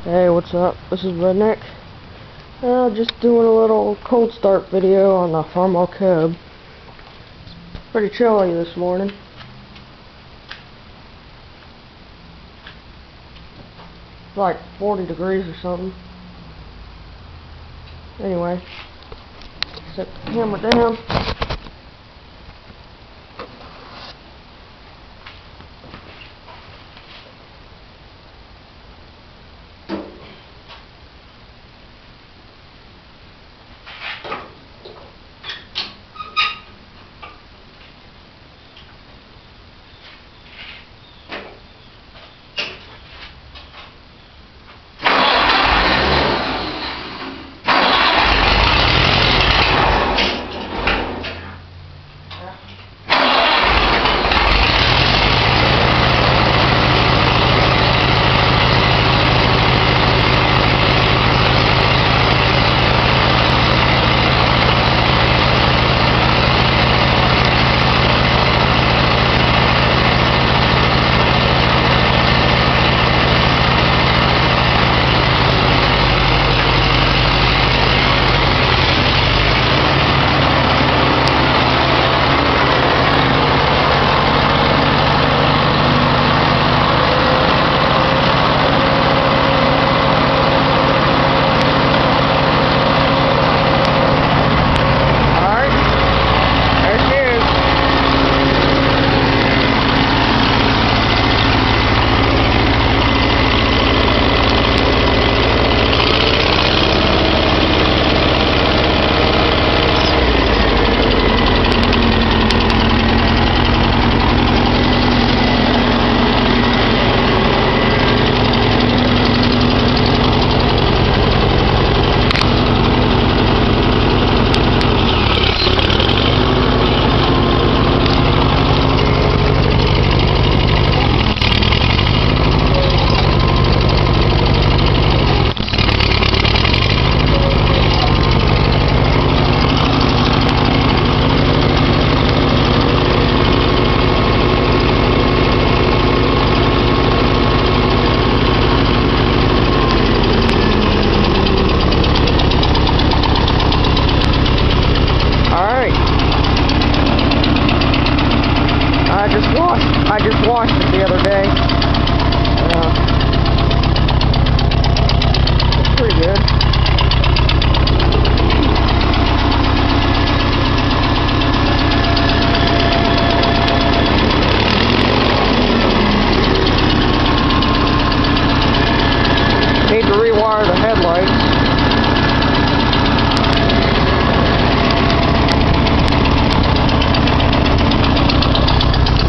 Hey, what's up? This is Redneck. Just doing a little cold start video on the Farmall Cub. It's pretty chilly this morning. It's like 40 degrees or something. Anyway, set the camera down. I just washed it the other day. It's pretty good. Need to rewire the headlights.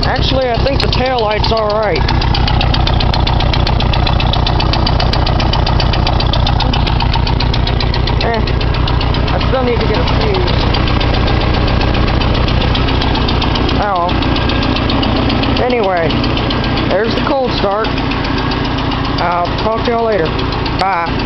Actually, I think the taillight's alright. I still need to get a fuse. Oh. Anyway, there's the cold start. I'll talk to y'all later. Bye.